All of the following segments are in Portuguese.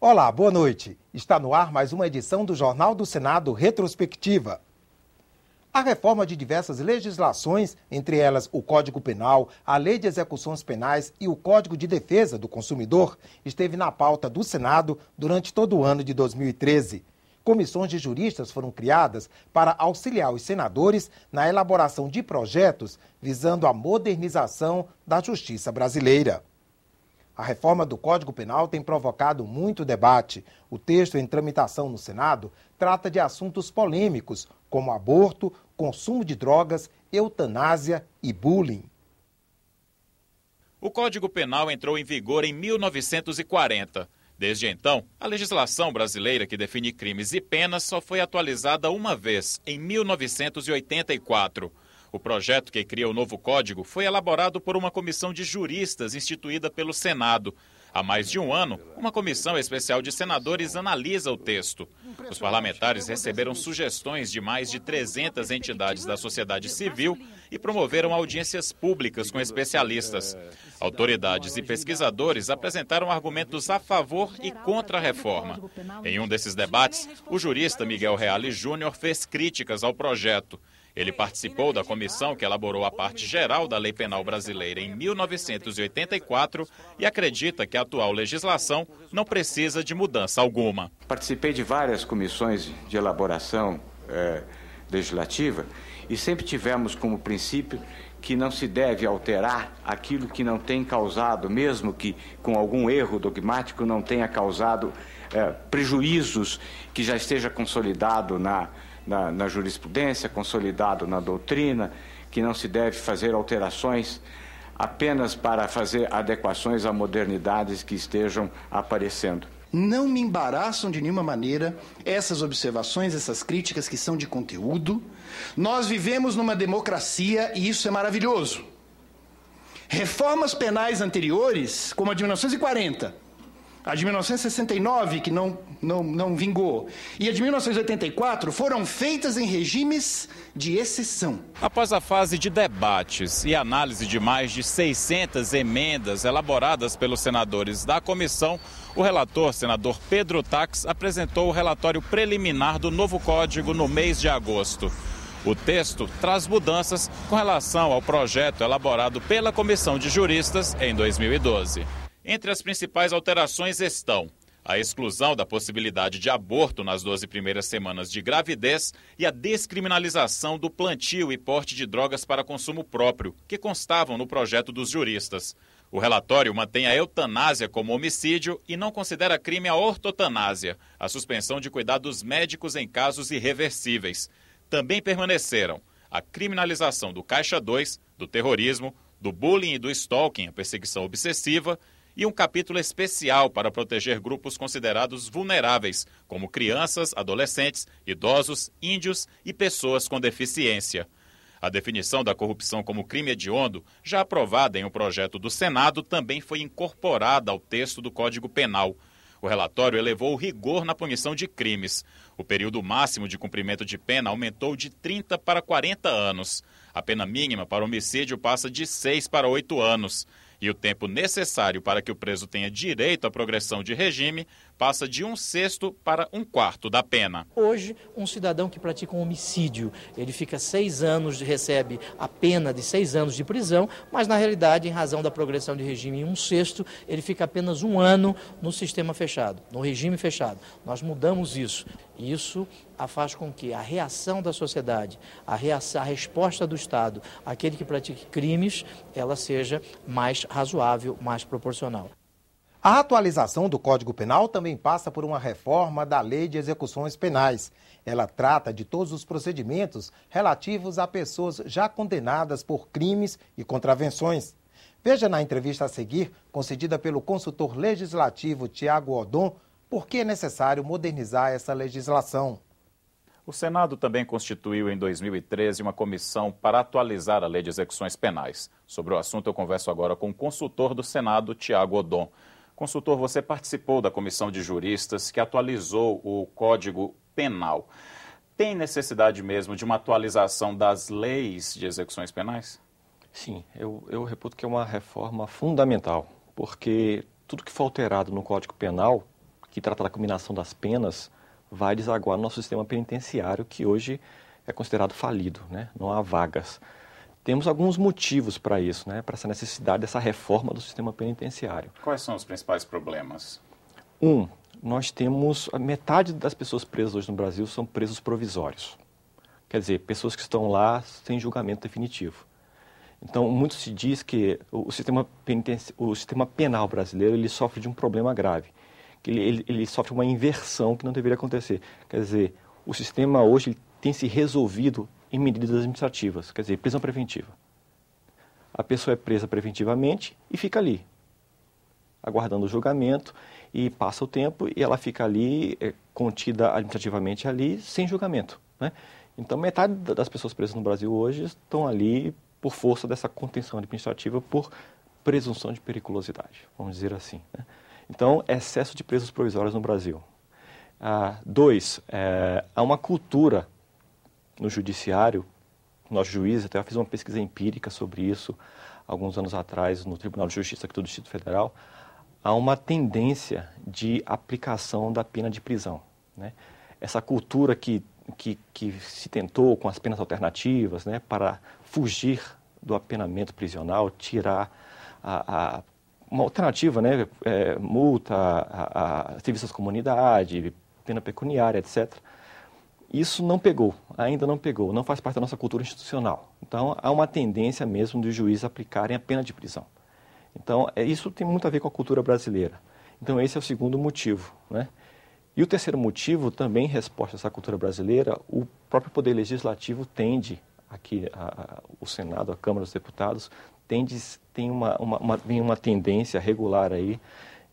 Olá, boa noite. Está no ar mais uma edição do Jornal do Senado Retrospectiva. A reforma de diversas legislações, entre elas o Código Penal, a Lei de Execuções Penais e o Código de Defesa do Consumidor, esteve na pauta do Senado durante todo o ano de 2013. Comissões de juristas foram criadas para auxiliar os senadores na elaboração de projetos visando a modernização da justiça brasileira. A reforma do Código Penal tem provocado muito debate. O texto em tramitação no Senado trata de assuntos polêmicos, como aborto, consumo de drogas, eutanásia e bullying. O Código Penal entrou em vigor em 1940. Desde então, a legislação brasileira que define crimes e penas só foi atualizada uma vez, em 1984. O projeto que cria o novo código foi elaborado por uma comissão de juristas instituída pelo Senado. Há mais de um ano, uma comissão especial de senadores analisa o texto. Os parlamentares receberam sugestões de mais de 300 entidades da sociedade civil e promoveram audiências públicas com especialistas. Autoridades e pesquisadores apresentaram argumentos a favor e contra a reforma. Em um desses debates, o jurista Miguel Reale Júnior fez críticas ao projeto. Ele participou da comissão que elaborou a parte geral da Lei Penal Brasileira em 1984 e acredita que a atual legislação não precisa de mudança alguma. Participei de várias comissões de elaboração legislativa e sempre tivemos como princípio que não se deve alterar aquilo que não tem causado, mesmo que com algum erro dogmático não tenha causado prejuízos que já esteja consolidado na jurisprudência, consolidado na doutrina, que não se deve fazer alterações apenas para fazer adequações a modernidades que estejam aparecendo. Não me embaraçam de nenhuma maneira essas observações, essas críticas que são de conteúdo. Nós vivemos numa democracia e isso é maravilhoso. Reformas penais anteriores, como a de 1940, a de 1969, que não vingou, e a de 1984 foram feitas em regimes de exceção. Após a fase de debates e análise de mais de 600 emendas elaboradas pelos senadores da comissão, o relator, senador Pedro Tax, apresentou o relatório preliminar do novo código no mês de agosto. O texto traz mudanças com relação ao projeto elaborado pela comissão de juristas em 2012. Entre as principais alterações estão a exclusão da possibilidade de aborto nas 12 primeiras semanas de gravidez e a descriminalização do plantio e porte de drogas para consumo próprio, que constavam no projeto dos juristas. O relatório mantém a eutanásia como homicídio e não considera crime a ortotanásia, a suspensão de cuidados médicos em casos irreversíveis. Também permaneceram a criminalização do Caixa 2, do terrorismo, do bullying e do stalking, a perseguição obsessiva, e um capítulo especial para proteger grupos considerados vulneráveis, como crianças, adolescentes, idosos, índios e pessoas com deficiência. A definição da corrupção como crime hediondo, já aprovada em um projeto do Senado, também foi incorporada ao texto do Código Penal. O relatório elevou o rigor na punição de crimes. O período máximo de cumprimento de pena aumentou de 30 para 40 anos. A pena mínima para homicídio passa de 6 para 8 anos. E o tempo necessário para que o preso tenha direito à progressão de regime passa de 1/6 para 1/4 da pena. Hoje, um cidadão que pratica um homicídio, ele fica 6 anos, recebe a pena de 6 anos de prisão, mas na realidade, em razão da progressão de regime em 1/6, ele fica apenas 1 ano no sistema fechado, no regime fechado. Nós mudamos isso. E isso faz com que a reação da sociedade, a resposta do Estado àquele que pratique crimes, ela seja mais razoável, mais proporcional. A atualização do Código Penal também passa por uma reforma da Lei de Execuções Penais. Ela trata de todos os procedimentos relativos a pessoas já condenadas por crimes e contravenções. Veja na entrevista a seguir, concedida pelo consultor legislativo Tiago Odon, por que é necessário modernizar essa legislação. O Senado também constituiu em 2013 uma comissão para atualizar a Lei de Execuções Penais. Sobre o assunto eu converso agora com o consultor do Senado, Tiago Odon. Consultor, você participou da comissão de juristas que atualizou o Código Penal. Tem necessidade mesmo de uma atualização das leis de execuções penais? Sim, eu reputo que é uma reforma fundamental, porque tudo que foi alterado no Código Penal, que trata da combinação das penas, vai desaguar no nosso sistema penitenciário, que hoje é considerado falido, né? Não há vagas. Temos alguns motivos para isso, né? Para essa necessidade dessa reforma do sistema penitenciário. Quais são os principais problemas? Nós temos a metade das pessoas presas hoje no Brasil são presos provisórios. Quer dizer, pessoas que estão lá sem julgamento definitivo. Então, muito se diz que o sistema penal brasileiro ele sofre de um problema grave. Que ele sofre uma inversão que não deveria acontecer. Quer dizer, o sistema hoje ele tem se resolvido em medidas administrativas, quer dizer, prisão preventiva. A pessoa é presa preventivamente e fica ali, aguardando o julgamento, e passa o tempo e ela fica ali, contida administrativamente ali, sem julgamento, né? Então, metade das pessoas presas no Brasil hoje estão ali por força dessa contenção administrativa, por presunção de periculosidade, vamos dizer assim, né? Então, excesso de presos provisórios no Brasil. 2, há uma cultura no judiciário, nós juízes, até eu fiz uma pesquisa empírica sobre isso alguns anos atrás no Tribunal de Justiça aqui do Distrito Federal, há uma tendência de aplicação da pena de prisão, né? Essa cultura que se tentou com as penas alternativas, né, para fugir do apenamento prisional, tirar uma alternativa, né, multa, serviços à comunidade, pena pecuniária, etc. Isso não pegou, ainda não pegou, não faz parte da nossa cultura institucional. Então, há uma tendência mesmo dos juízes aplicarem a pena de prisão. Então, isso tem muito a ver com a cultura brasileira. Então, esse é o segundo motivo, né? E o terceiro motivo, também em resposta a essa cultura brasileira, o próprio Poder Legislativo tende, aqui o Senado, a Câmara dos Deputados, tem uma tendência regular aí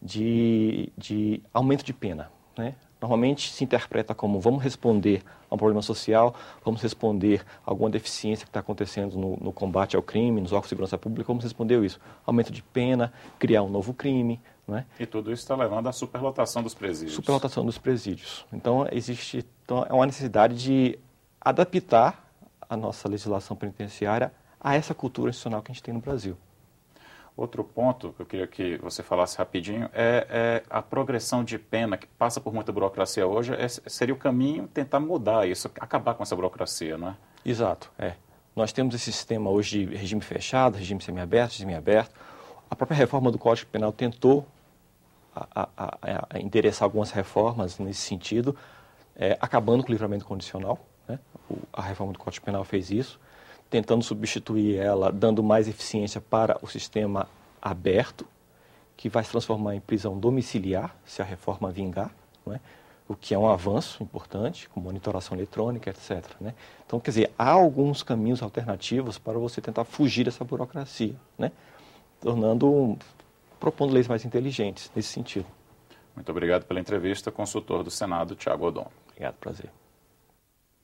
de aumento de pena, né? Normalmente se interpreta como vamos responder a um problema social, vamos responder a alguma deficiência que está acontecendo no combate ao crime, nos órgãos de segurança pública, vamos responder isso. Aumento de pena, criar um novo crime, não é? E tudo isso está levando à superlotação dos presídios. Superlotação dos presídios. Então, é uma necessidade de adaptar a nossa legislação penitenciária a essa cultura institucional que a gente tem no Brasil. Outro ponto que eu queria que você falasse rapidinho é a progressão de pena, que passa por muita burocracia hoje. Seria o caminho tentar mudar isso, acabar com essa burocracia, não é? Exato, Nós temos esse sistema hoje de regime fechado, regime semiaberto, regime aberto. A própria reforma do Código Penal tentou endereçar algumas reformas nesse sentido, acabando com o livramento condicional, né? A reforma do Código Penal fez isso, tentando substituir ela, dando mais eficiência para o sistema aberto, que vai se transformar em prisão domiciliar, se a reforma vingar, não é? O que é um avanço importante, com monitoração eletrônica, etc., né? Então, quer dizer, há alguns caminhos alternativos para você tentar fugir dessa burocracia, né? Propondo leis mais inteligentes nesse sentido. Muito obrigado pela entrevista, consultor do Senado, Thiago Odon. Obrigado, prazer.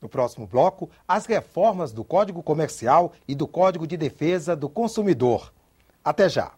No próximo bloco, as reformas do Código Comercial e do Código de Defesa do Consumidor. Até já!